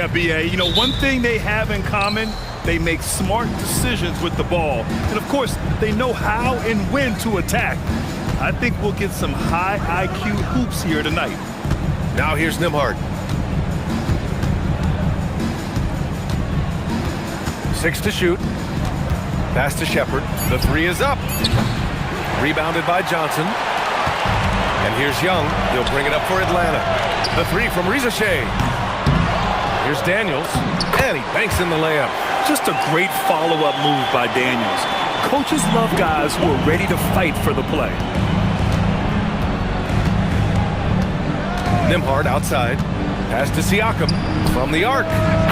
Yeah, B.A. You know, one thing they have in common, they make smart decisions with the ball. And, of course, they know how and when to attack. I think we'll get some high IQ hoops here tonight. Now here's Nembhard. 6 to shoot. Pass to Shepard. The 3 is up. Rebounded by Johnson. And here's Young. He'll bring it up for Atlanta. The 3 from Rizachet. Here's Daniels. And he banks in the layup. Just a great follow-up move by Daniels. Coaches love guys who are ready to fight for the play. Nembhard outside. Pass to Siakam from the arc.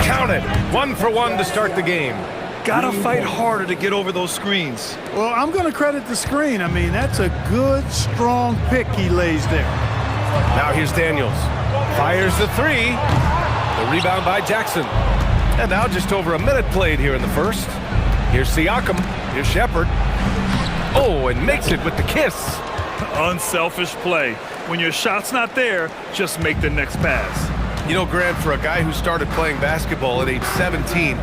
Count it. 1 for 1 to start the game. Gotta fight harder to get over those screens. Well, I'm going to credit the screen. I mean, that's a good, strong pick he lays there. Now here's Daniels. Fires the 3. The rebound by Jackson. And now just over a minute played here in the first. Here's Siakam. Here's Shepard. Oh, and makes it with the kiss. Unselfish play. When your shot's not there, just make the next pass. You know, Grant, for a guy who started playing basketball at age 17,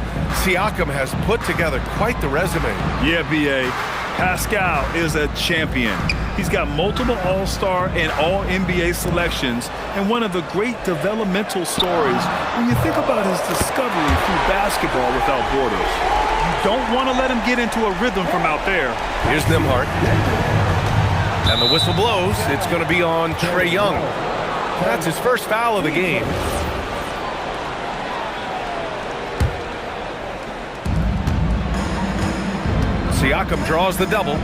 Siakam has put together quite the resume. Yeah, B.A. Pascal is a champion. He's got multiple All-Star and All-NBA selections, and one of the great developmental stories when you think about his discovery through basketball without borders. You don't want to let him get into a rhythm from out there. Here's Nembhard. And the whistle blows. It's going to be on Trae Young. That's his first foul of the game. Siakam draws the double.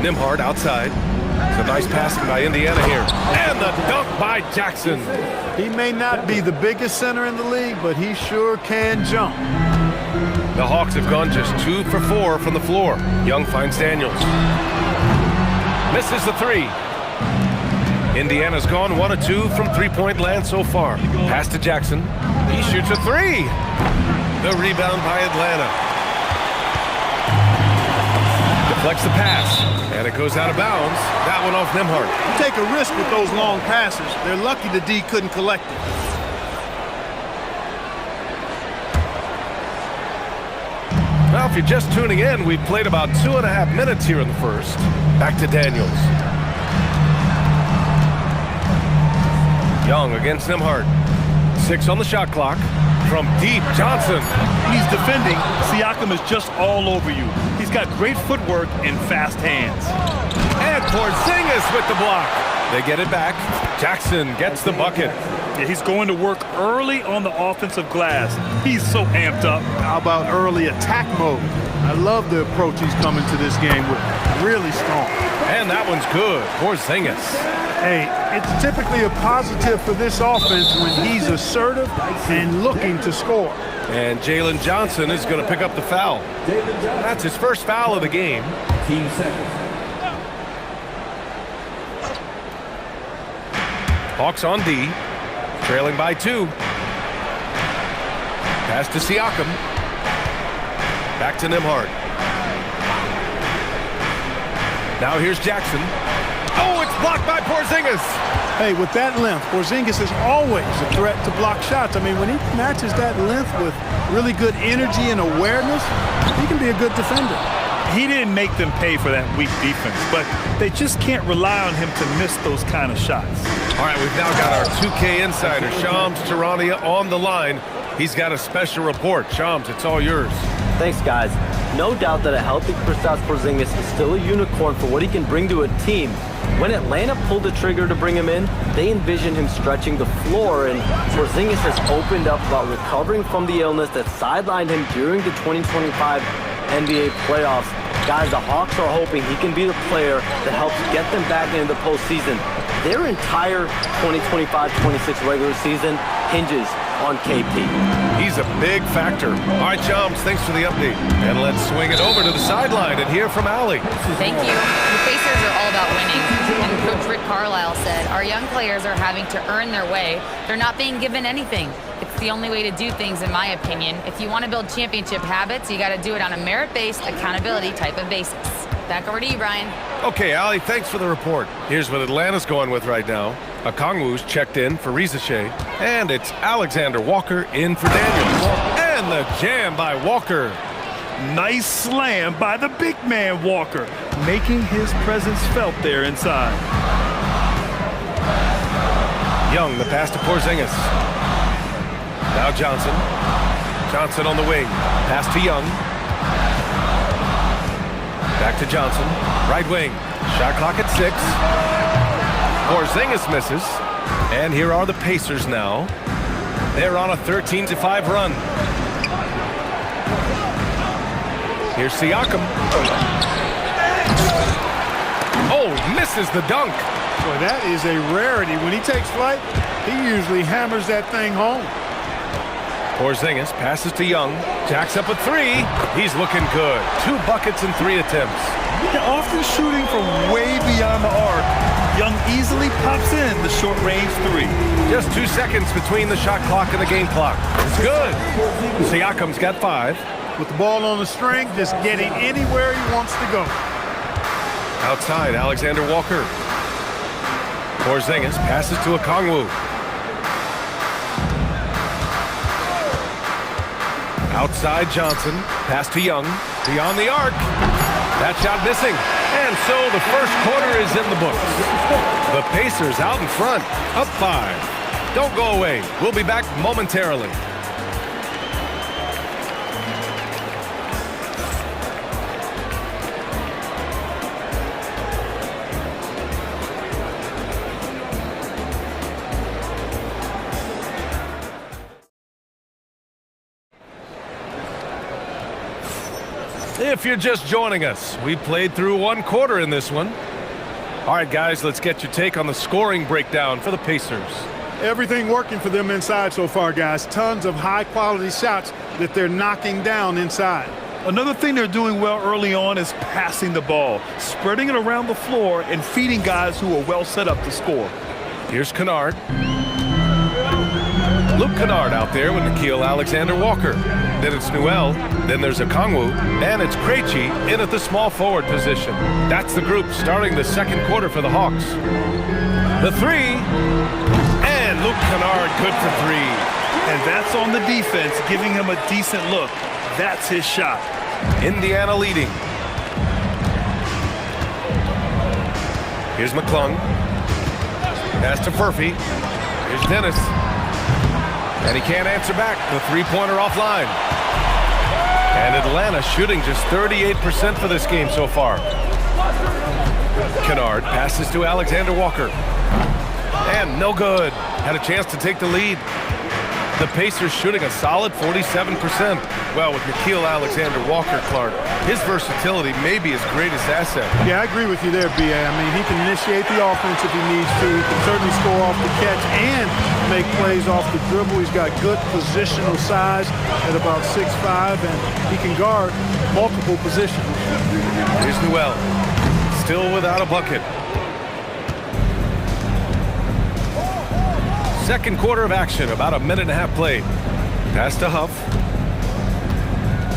Nembhard outside. It's a nice passing by Indiana here. And the dunk by Jackson. He may not be the biggest center in the league, but he sure can jump. The Hawks have gone just 2 for 4 from the floor. Young finds Daniels. Misses the 3. Indiana's gone 1 of 2 from three-point land so far. Pass to Jackson. He shoots a 3. The rebound by Atlanta. Deflects the pass, and it goes out of bounds. That one off Nembhard. You take a risk with those long passes. They're lucky the D couldn't collect it. Well, if you're just tuning in, we've played about 2.5 minutes here in the first. Back to Daniels. Young against Nembhard. 6 on the shot clock. From deep, Johnson. He's defending. Siakam is just all over you. He's got great footwork and fast hands. And Porzingis with the block. They get it back. Jackson gets the bucket. Yeah, he's going to work early on the offensive glass. He's so amped up. How about early attack mode? I love the approach he's coming to this game with. Really strong. And that one's good. Porzingis. Hey, it's typically a positive for this offense when he's assertive and looking to score. And Jalen Johnson is going to pick up the foul. That's his first foul of the game. Hawks on D, trailing by 2. Pass to Siakam. Back to Nembhard. Now here's Jackson. Oh, it's blocked by Porzingis. Hey, with that length, Porzingis is always a threat to block shots. I mean, when he matches that length with really good energy and awareness, he can be a good defender. He didn't make them pay for that weak defense, but they just can't rely on him to miss those kind of shots. All right, we've now got our 2K insider, Shams Charania, on the line. He's got a special report. Shams, it's all yours. Thanks, guys. No doubt that a healthy Kristaps Porzingis is still a unicorn for what he can bring to a team. When Atlanta pulled the trigger to bring him in, they envisioned him stretching the floor, and Porzingis has opened up about recovering from the illness that sidelined him during the 2025 NBA playoffs. Guys, the Hawks are hoping he can be the player that helps get them back into the postseason. Their entire 2025-26 regular season hinges on KP. He's a big factor. All right, Shams, thanks for the update. And let's swing it over to the sideline and hear from Allie. Thank you. The Pacers are all about winning. And Coach Rick Carlisle said, our young players are having to earn their way. They're not being given anything. It's the only way to do things, in my opinion. If you want to build championship habits, you got to do it on a merit-based, accountability type of basis. Back over to you, Brian. Okay, Allie, thanks for the report. Here's what Atlanta's going with right now. Okongwu's checked in for Rizache, and it's Alexander Walker in for Daniels. And the jam by Walker. Nice slam by the big man Walker, making his presence felt there inside. Young, the pass to Porzingis. Now Johnson. Johnson on the wing. Pass to Young. Back to Johnson. Right wing. Shot clock at 6. Porzingis misses. And here are the Pacers now. They're on a 13-5 run. Here's Siakam. Oh, misses the dunk. Boy, that is a rarity. When he takes flight, he usually hammers that thing home. Porzingis passes to Young. Jacks up a 3. He's looking good. 2 buckets in 3 attempts. They're often shooting from way beyond the arc. Young easily pops in the short-range 3. Just 2 seconds between the shot clock and the game clock. It's good. Siakam's got 5. With the ball on the string, just getting anywhere he wants to go. Outside, Alexander Walker. Porzingis passes to Okongwu. Outside Johnson. Pass to Young. Beyond the arc. That shot missing. And so the first quarter is in the books. The Pacers out in front. Up 5. Don't go away. We'll be back momentarily. If you're just joining us, we played through 1 quarter in this one. All right, guys, let's get your take on the scoring breakdown for the Pacers. Everything working for them inside so far, guys. Tons of high-quality shots that they're knocking down inside. Another thing they're doing well early on is passing the ball, spreading it around the floor and feeding guys who are well set up to score. Here's Kennard. Luke Kennard out there with Nickeil Alexander-Walker. Then it's Newell. Then there's Okongwu. And it's Krejci in at the small forward position. That's the group starting the second quarter for the Hawks. The 3. And Luke Kennard good for 3. And that's on the defense, giving him a decent look. That's his shot. Indiana leading. Here's McClung. Pass to Furphy. Here's Dennis. And he can't answer back. The 3-pointer offline. And Atlanta shooting just 38% for this game so far. Kennard passes to Alexander Walker. And no good. Had a chance to take the lead. The Pacers shooting a solid 47%. Well, with Nickeil Alexander-Walker, Clark, his versatility may be his greatest asset. Yeah, I agree with you there, B.A. I mean, he can initiate the offense if he needs to. He can certainly score off the catch and make plays off the dribble. He's got good positional size at about 6'5", and he can guard multiple positions. Here's Newell, still without a bucket. Second quarter of action, about a minute and a half played. Pass to Huff.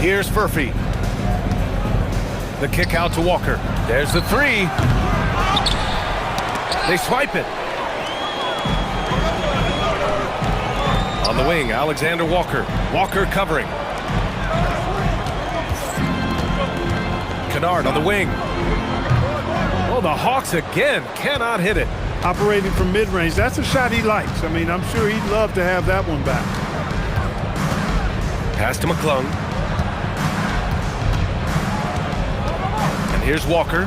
Here's Furphy. The kick out to Walker. There's the 3. They swipe it. On the wing, Alexander Walker. Walker covering. Kennard on the wing. Oh, the Hawks again cannot hit it. Operating from mid-range, that's a shot he likes. I mean, I'm sure he'd love to have that one back. Pass to McClung. And here's Walker.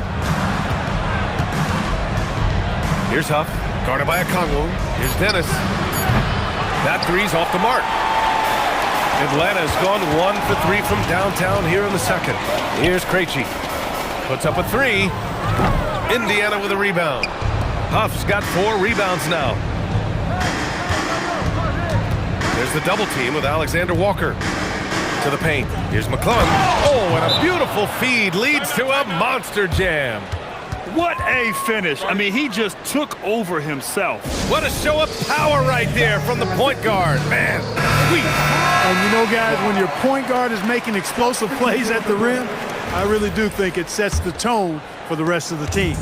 Here's Huff, guarded by Okongwu. Here's Dennis. That 3's off the mark. Atlanta has gone 1 for 3 from downtown here in the second. Here's Krejci. Puts up a 3. Indiana with a rebound. Huff's got 4 rebounds now. There's the double team with Alexander Walker. To the paint. Here's McClung. Oh, and a beautiful feed leads to a monster jam. What a finish. I mean, he just took over himself. What a show of power right there from the point guard. Man, sweet. And you know, guys, when your point guard is making explosive plays at the rim, I really do think it sets the tone for the rest of the team.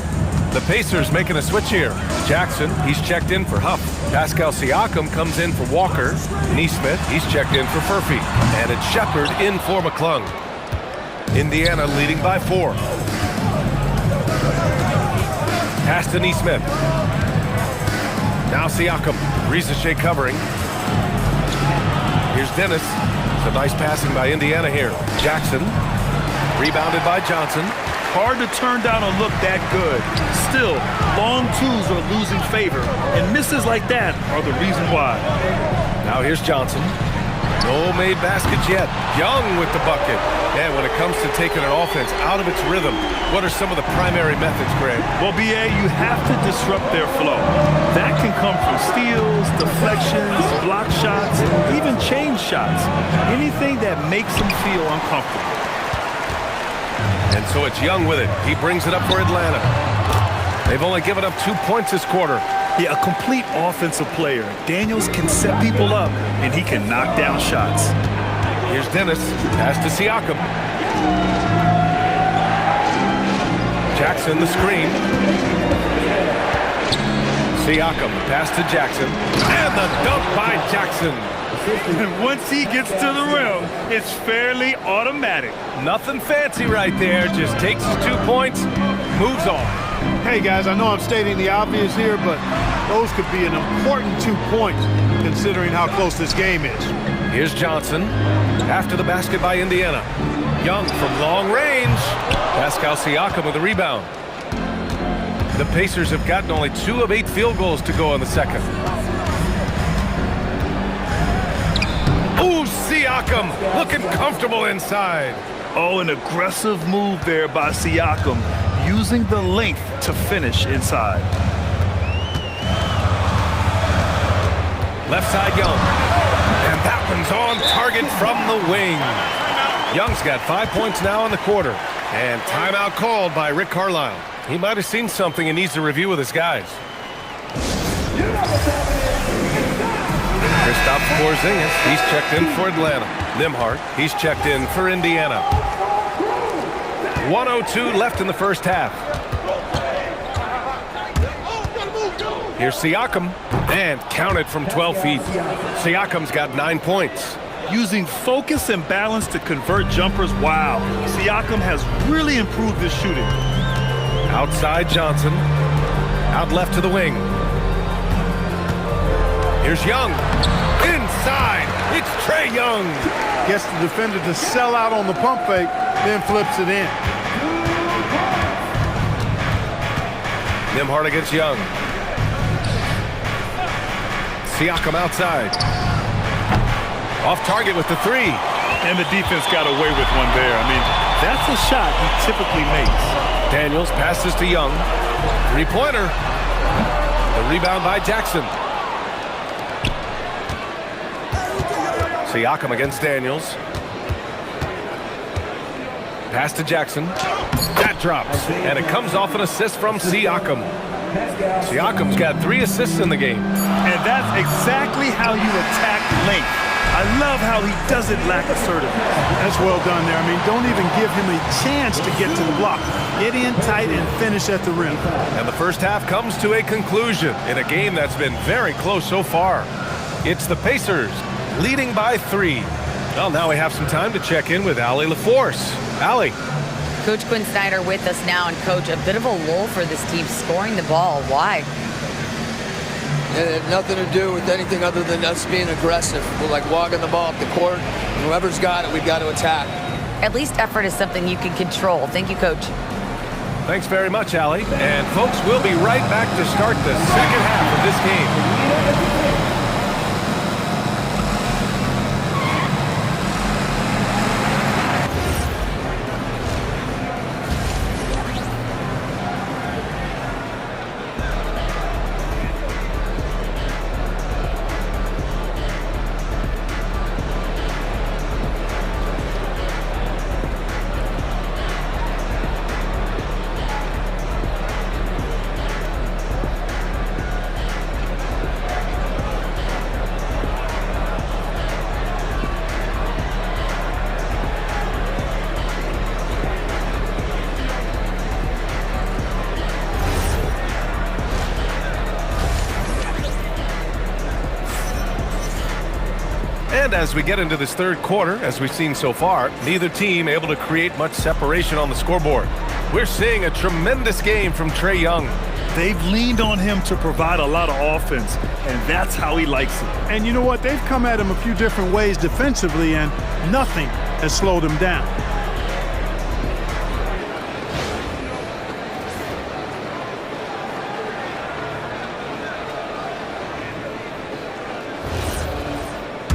The Pacers making a switch here. Jackson, he's checked in for Huff. Pascal Siakam comes in for Walker. Neesmith, he's checked in for Furphy. And it's Shepard in for McClung. Indiana leading by 4. Pass to Neesmith. Now Siakam. Rizachet covering. Here's Dennis. It's a nice passing by Indiana here. Jackson. Rebounded by Johnson. Hard to turn down a look that good. Still, long twos are losing favor, and misses like that are the reason why. Now here's Johnson. No made baskets yet. Young with the bucket. And when it comes to taking an offense out of its rhythm, what are some of the primary methods, Greg? Well, BA, you have to disrupt their flow. That can come from steals, deflections, block shots, and even change shots. Anything that makes them feel uncomfortable. And so it's Young with it. He brings it up for Atlanta. They've only given up 2 points this quarter. Yeah, a complete offensive player. Daniels can set people up, and he can knock down shots. Here's Dennis. Pass to Siakam. Jackson the screen. Siakam, pass to Jackson. And the dunk by Jackson. And once he gets to the rim, it's fairly automatic. Nothing fancy right there. Just takes his 2 points, moves on. Hey, guys, I know I'm stating the obvious here, but those could be an important 2 points considering how close this game is. Here's Johnson. After the basket by Indiana. Young from long range. Pascal Siakam with the rebound. The Pacers have gotten only 2 of 8 field goals to go in the second. Ooh, Siakam looking comfortable inside. Oh, an aggressive move there by Siakam, using the length to finish inside. Left side Young. And that one's on target from the wing. Young's got 5 points now in the quarter. And timeout called by Rick Carlisle. He might have seen something and needs to review with his guys. Kristaps Porzingis, he's checked in for Atlanta. Nembhard, he's checked in for Indiana. 1:02 left in the first half. Here's Siakam, and counted from 12 feet. Siakam's got 9 points. Using focus and balance to convert jumpers, wow. Siakam has really improved his shooting. Outside Johnson, out left to the wing. Here's Young, inside, it's Trae Young. Gets the defender to sell out on the pump fake, then flips it in. Nembhard against Young. Siakam outside. Off target with the 3. And the defense got away with one there. I mean, that's a shot he typically makes. Daniels passes to Young. 3-pointer. The rebound by Jackson. Siakam against Daniels. Pass to Jackson. That drops. And it comes off an assist from Siakam. Siakam's got 3 assists in the game. And that's exactly how you attack length. I love how he doesn't lack assertiveness. That's well done there. I mean, don't even give him a chance to get to the block. Get in tight and finish at the rim. And the first half comes to a conclusion in a game that's been very close so far. It's the Pacers leading by 3. Well, now we have some time to check in with Allie LaForce. Allie. Coach Quinn Snyder with us now, and Coach, a bit of a lull for this team scoring the ball. Why? It had nothing to do with anything other than us being aggressive. We're like walking the ball up the court, and whoever's got it, we've got to attack. At least effort is something you can control. Thank you, Coach. Thanks very much, Allie. And folks, we'll be right back to start the second half of this game. And as we get into this third quarter, as we've seen so far, neither team able to create much separation on the scoreboard. We're seeing a tremendous game from Trae Young. They've leaned on him to provide a lot of offense, and that's how he likes it. And you know what? They've come at him a few different ways defensively, and nothing has slowed him down.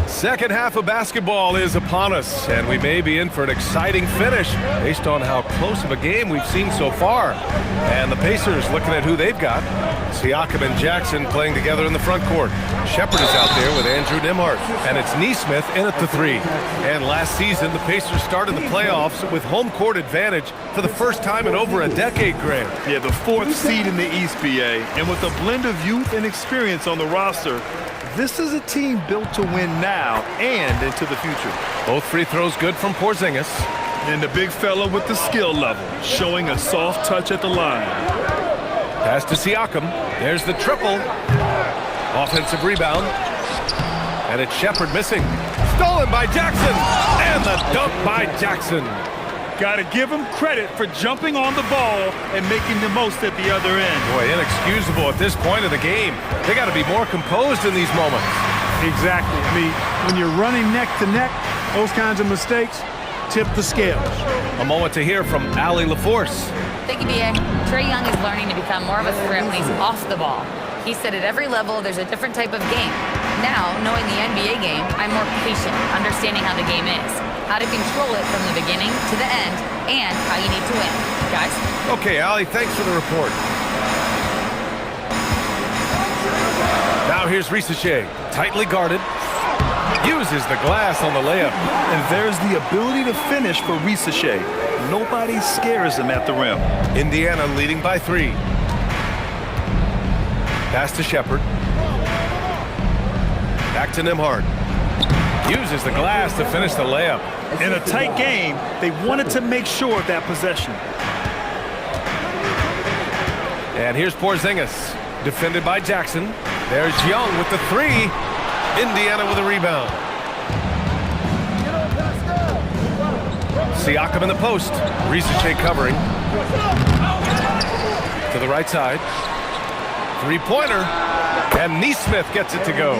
Second half of basketball is upon us, and we may be in for an exciting finish based on how close of a game we've seen so far. And the Pacers looking at who they've got. Siakam and Jackson playing together in the front court. Shepard is out there with Andrew Nembhard, and it's Nesmith in at the three. And last season, the Pacers started the playoffs with home court advantage for the first time in over a decade, Grant. Yeah, the 4th seed in the East, BA. And with a blend of youth and experience on the roster, this is a team built to win now and into the future. Both free throws good from Porzingis. And the big fella with the skill level, showing a soft touch at the line. Pass to Siakam. There's the triple. Offensive rebound. And it's Shepard missing. Stolen by Jackson. And the dunk by Jackson. Got to give him credit for jumping on the ball and making the most at the other end. Boy, inexcusable at this point of the game. They got to be more composed in these moments. Exactly. I mean, when you're running neck to neck, those kinds of mistakes tip the scales. A moment to hear from Allie LaForce. Thank you, B.A. Trae Young is learning to become more of a threat when he's off the ball. He said at every level there's a different type of game. Now, knowing the NBA game, I'm more patient, understanding how the game is, how to control it from the beginning to the end, and how you need to win. Guys? Okay, Allie, thanks for the report. Now here's Risache, tightly guarded. Uses the glass on the layup. And there's the ability to finish for Risache. Nobody scares him at the rim. Indiana leading by 3. Pass to Shepard. Back to Nembhard. Uses the glass to finish the layup. In a tight game, they wanted to make sure of that possession. And here's Porzingis, defended by Jackson. There's Young with the 3. Indiana with a rebound. Siakam in the post. Risache covering. To the right side. Three-pointer. And Nesmith gets it to go.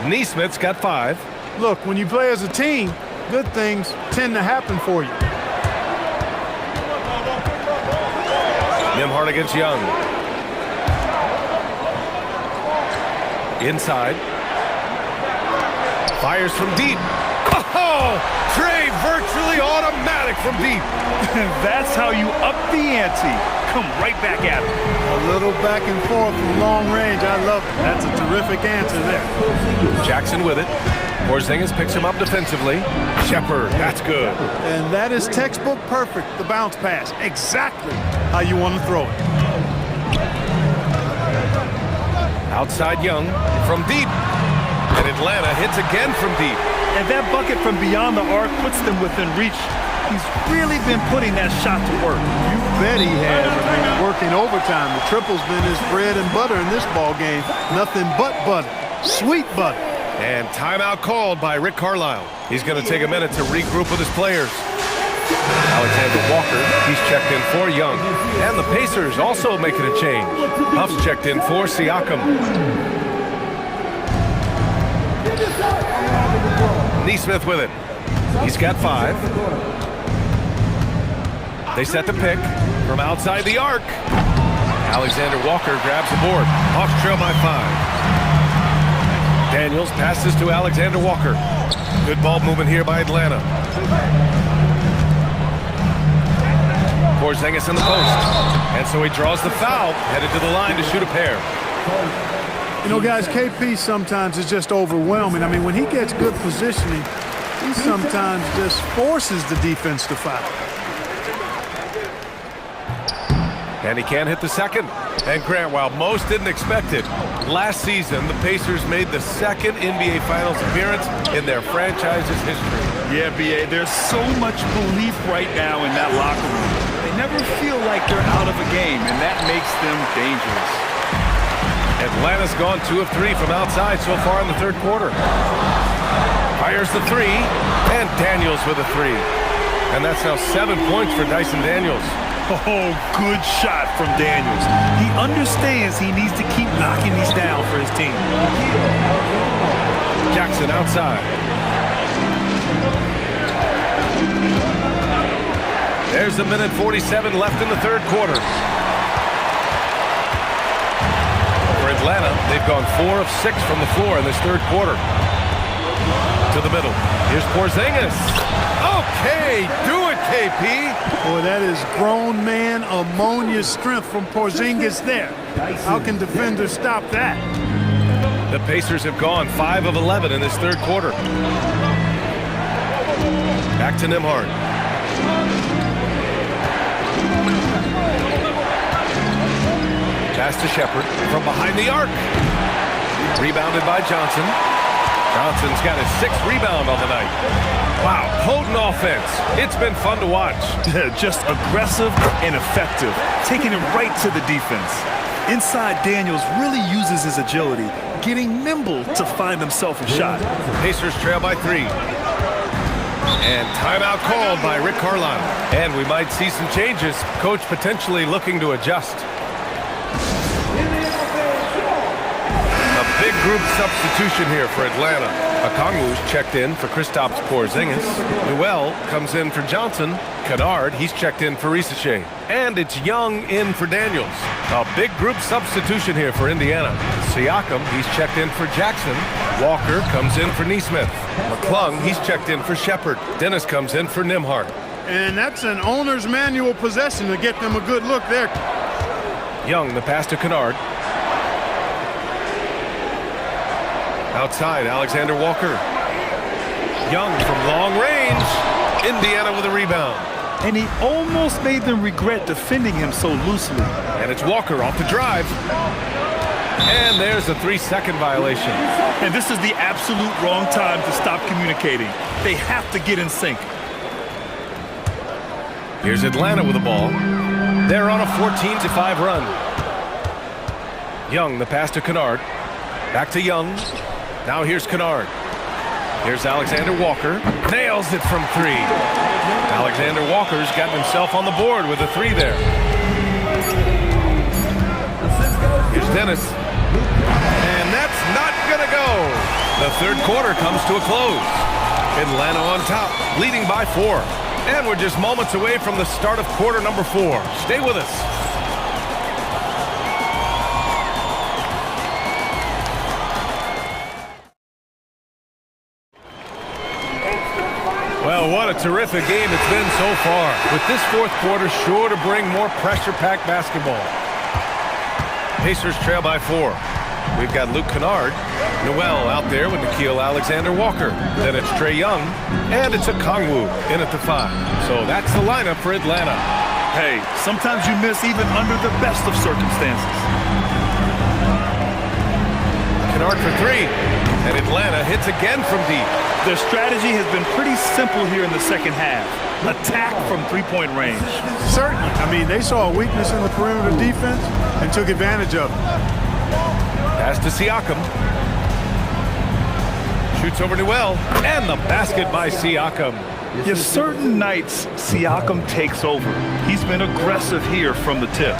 Nesmith's got 5. Look, when you play as a team, good things tend to happen for you. Nembhard against Young. Inside. Fires from deep. Oh! Trae virtually automatic from deep. That's how you up the ante. Come right back at him. A little back and forth from long range. I love it. That's a terrific answer there. Jackson with it. Porzingis picks him up defensively. Shepard, that's good. And that is textbook perfect, the bounce pass. Exactly how you want to throw it. Outside Young from deep. And Atlanta hits again from deep. And that bucket from beyond the arc puts them within reach. He's really been putting that shot to work. You bet he has. I mean, working overtime. The triple's been his bread and butter in this ball game. Nothing but butter. Sweet butter. And timeout called by Rick Carlisle. He's going to take a minute to regroup with his players. Alexander Walker, he's checked in for Young. And the Pacers also making a change. Huff's checked in for Siakam. Nesmith with it. He's got 5. They set the pick from outside the arc. Alexander Walker grabs the board. Hawks trail by 5. Daniels passes to Alexander Walker. Good ball movement here by Atlanta. Porzingis in the post. And so he draws the foul, headed to the line to shoot a pair. You know, guys, KP sometimes is just overwhelming. I mean, when he gets good positioning, he sometimes just forces the defense to foul. And he can't hit the second. And Grant, while most didn't expect it, last season the Pacers made the second NBA Finals appearance in their franchise's history. Yeah, B.A., there's so much belief right now in that locker room. They never feel like they're out of a game, and that makes them dangerous. Atlanta's gone 2 of 3 from outside so far in the third quarter. Fires the three, and Daniels with a three. And that's now 7 points for Dyson Daniels. Oh, good shot from Daniels. He understands he needs to keep knocking these down for his team. Jackson outside. There's a minute 47 left in the third quarter. For Atlanta, they've gone 4 of 6 from the floor in this third quarter. To the middle. Here's Porzingis. Okay, do it, KP. Boy, that is grown man ammonia strength from Porzingis there. How can defenders stop that? The Pacers have gone 5 of 11 in this third quarter. Back to Nembhard. Pass to Shepherd from behind the arc. Rebounded by Johnson. Johnson's got his 6th rebound on the night. Wow, potent offense. It's been fun to watch. Just aggressive and effective, taking it right to the defense. Inside, Daniels really uses his agility, getting nimble to find himself a shot. Pacers trail by 3. And timeout called by Rick Carlisle. And we might see some changes. Coach potentially looking to adjust. A big group substitution here for Atlanta. Okongwu's checked in for Kristaps Porzingis. Newell comes in for Johnson. Kennard, he's checked in for Risacher. And it's Young in for Daniels. A big group substitution here for Indiana. Siakam, he's checked in for Jackson. Walker comes in for Nesmith. McClung, he's checked in for Shepherd. Dennis comes in for Nembhard. And that's an owner's manual possession to get them a good look there. Young, the pass to Kennard. Outside, Alexander Walker. Young from long range. Indiana with a rebound. And he almost made them regret defending him so loosely. And it's Walker off the drive. And there's a 3-second violation. And this is the absolute wrong time to stop communicating. They have to get in sync. Here's Atlanta with the ball. They're on a 14-5 run. Young, the pass to Kennard. Back to Young. Now here's Kennard. Here's Alexander Walker. Nails it from 3. Alexander Walker's gotten himself on the board with a 3 there. Here's Dennis. And that's not going to go. The third quarter comes to a close. Atlanta on top, leading by 4. And we're just moments away from the start of quarter number 4. Stay with us. Well, what a terrific game it's been so far. With this fourth quarter sure to bring more pressure-packed basketball. Pacers trail by 4. We've got Luke Kennard. Noel out there with Nickeil Alexander-Walker. Then it's Trae Young. And it's Okongwu in at the 5. So that's the lineup for Atlanta. Hey, sometimes you miss even under the best of circumstances. Kennard for 3. And Atlanta hits again from deep. Their strategy has been pretty simple here in the second half. Attack from three-point range. Certainly. I mean, they saw a weakness in the perimeter defense and took advantage of it. Pass to Siakam. Shoots over Newell. And the basket by Siakam. Yes, certain nights, Siakam takes over. He's been aggressive here from the tip.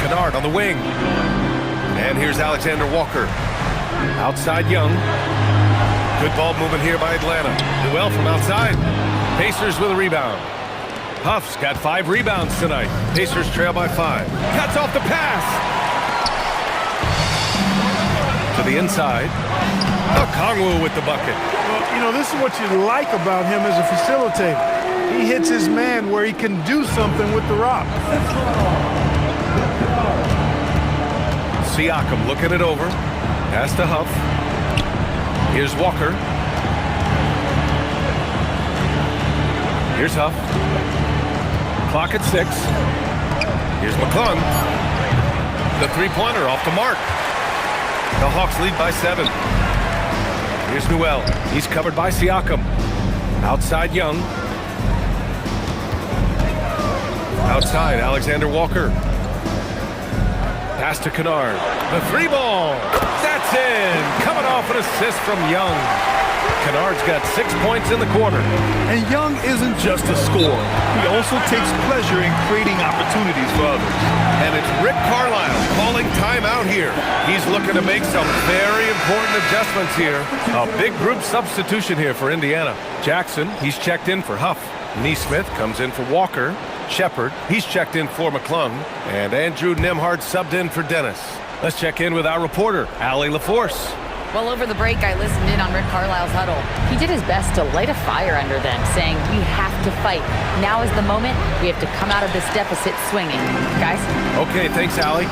Kennard on the wing. And here's Alexander Walker. Outside Young. Good ball movement here by Atlanta. Newell from outside. Pacers with a rebound. Huff's got 5 rebounds tonight. Pacers trail by 5. Cuts off the pass. To the inside. Okongwu with the bucket. Well, you know, this is what you like about him as a facilitator. He hits his man where he can do something with the rock. Siakam looking it over. Pass to Huff. Here's Walker. Here's Huff. Clock at 6. Here's McClung. The three-pointer off the mark. The Hawks lead by 7. Here's Newell. He's covered by Siakam. Outside Young. Outside Alexander Walker. Pass to Kennard. The 3 ball. That's in. Coming off an assist from Young. Kennard's got 6 points in the quarter. And Young isn't just a scorer. He also takes pleasure in creating opportunities for others. And it's Rick Carlisle calling timeout here. He's looking to make some very important adjustments here. A big group substitution here for Indiana. Jackson, he's checked in for Huff. Neesmith comes in for Walker. Shepard, he's checked in for McClung. And Andrew Nembhard subbed in for Dennis. Let's check in with our reporter, Allie LaForce. Well, over the break, I listened in on Rick Carlisle's huddle. He did his best to light a fire under them, saying, we have to fight. Now is the moment. We have to come out of this deficit swinging. Guys? Okay, thanks, Allie.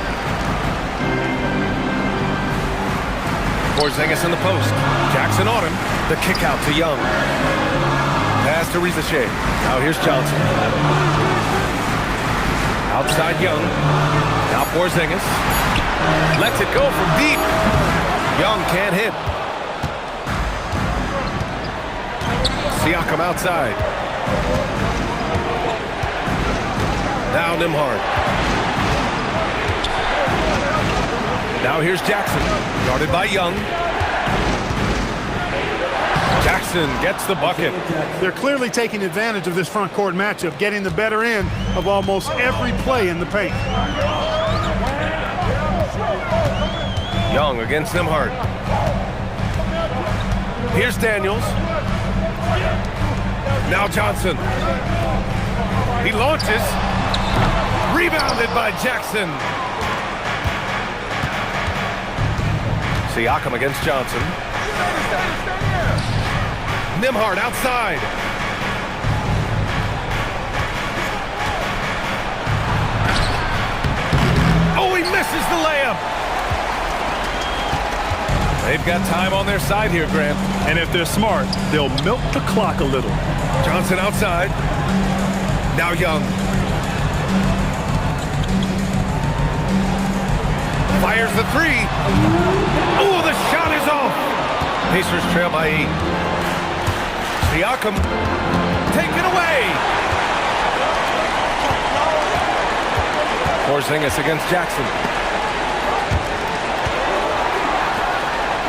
Porzingis in the post. Jackson on him. The kick out to Young. Pass to Rizachet. Now here's Johnson. Outside Young. Now Porzingis. Lets it go from deep. Young can't hit. Siakam outside. Now Nembhard. Now here's Jackson. Guarded by Young. Jackson gets the bucket. They're clearly taking advantage of this front court matchup, getting the better end of almost every play in the paint. Young against Nembhard. Here's Daniels. Now Johnson. He launches. Rebounded by Jackson. Siakam against Johnson. Nembhard outside. Oh, he misses the layup. They've got time on their side here, Grant. And if they're smart, they'll milk the clock a little. Johnson outside. Now Young. Fires the three. Oh, the shot is off. Pacers trail by 8. Siakam taken away. Porzingis against Jackson.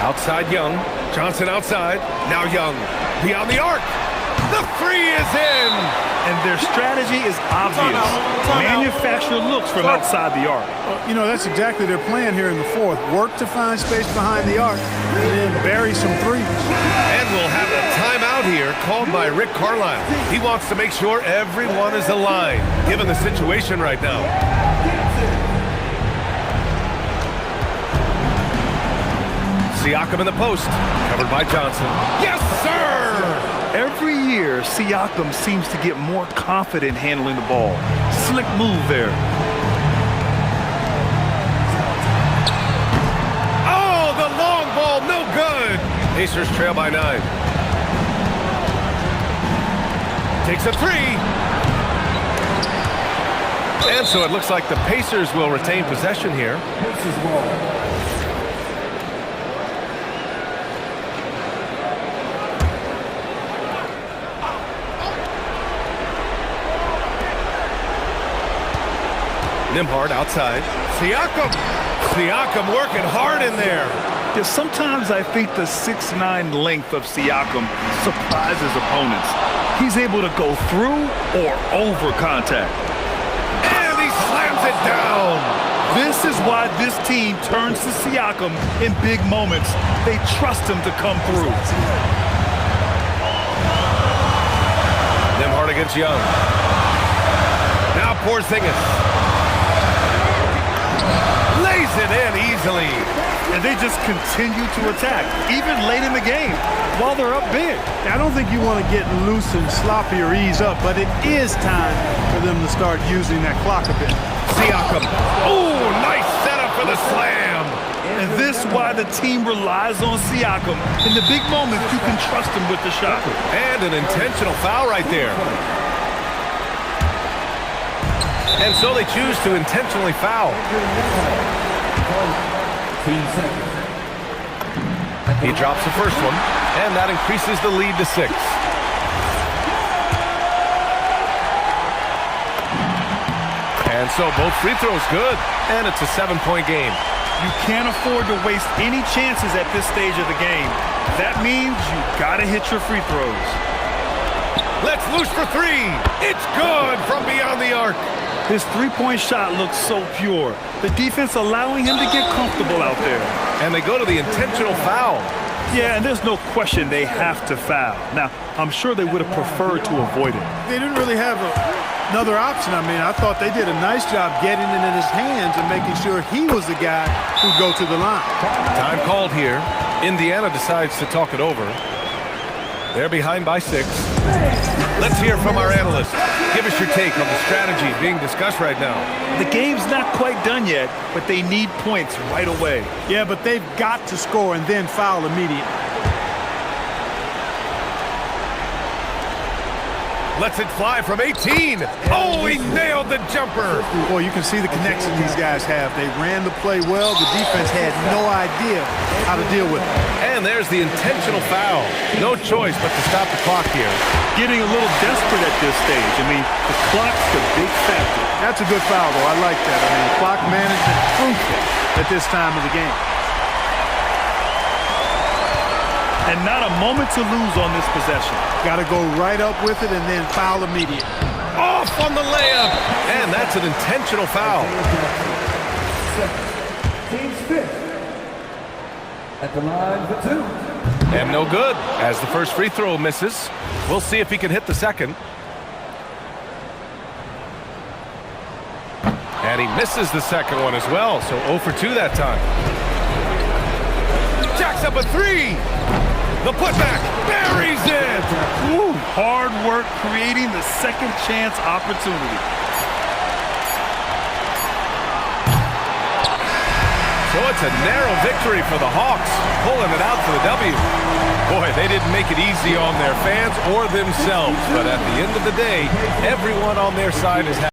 Outside Young. Johnson outside. Now Young. Beyond the arc. The three is in. And their strategy is obvious. Manufacture looks from outside the arc. You know, that's exactly their plan here in the fourth. Work to find space behind the arc and then bury some threes. And we'll have a timeout here called by Rick Carlisle. He wants to make sure everyone is aligned, given the situation right now. Siakam in the post, covered by Johnson. Yes, sir! Every year, Siakam seems to get more confident handling the ball. Slick move there. Oh, the long ball, no good! Pacers trail by 9. Takes a three. And so it looks like the Pacers will retain possession here. Nembhard outside. Siakam working hard in there. Yeah, sometimes I think the 6'9" length of Siakam surprises opponents. He's able to go through or over contact. And he slams it down. This is why this team turns to Siakam in big moments. They trust him to come through. Nembhard against Young. Now Porzingis. Lays it in easily. And they just continue to attack, even late in the game, while they're up big. I don't think you want to get loose and sloppy or ease up, but it is time for them to start using that clock a bit. Siakam. Oh, nice setup for the slam. And this is why the team relies on Siakam. In the big moments, you can trust him with the shot. And an intentional foul right there. And so they choose to intentionally foul. He drops the first one, and that increases the lead to 6. And so both free throws good, and it's a 7-point game. You can't afford to waste any chances at this stage of the game. That means you gotta hit your free throws. Let's loose for three. It's good from beyond the arc. His three-point shot looks so pure. The defense allowing him to get comfortable out there. And they go to the intentional foul. Yeah, and there's no question they have to foul. Now, I'm sure they would have preferred to avoid it. They didn't really have another option. I mean, I thought they did a nice job getting it in his hands and making sure he was the guy who'd go to the line. Time called here. Indiana decides to talk it over. They're behind by 6. Let's hear from our analyst. Give us your take on the strategy being discussed right now. The game's not quite done yet, but they need points right away. Yeah, but they've got to score and then foul immediately. Lets it fly from 18. Oh, he nailed the jumper. Boy, you can see the connection these guys have. They ran the play well. The defense had no idea how to deal with it. And there's the intentional foul. No choice but to stop the clock here. Getting a little desperate at this stage. I mean, the clock's the big factor. That's a good foul, though. I like that. I mean, clock management crucial at this time of the game. And not a moment to lose on this possession. Got to go right up with it and then foul immediately. Off on the layup. And that's an intentional foul. Team's fifth. At the line for 2. And no good as the first free throw misses. We'll see if he can hit the second. And he misses the second one as well, so 0 for 2 that time. Jacks up a 3. The putback buries it. Woo, hard work creating the second chance opportunity. So it's a narrow victory for the Hawks, pulling it out for the W. Boy, they didn't make it easy on their fans or themselves, but at the end of the day, everyone on their side is happy.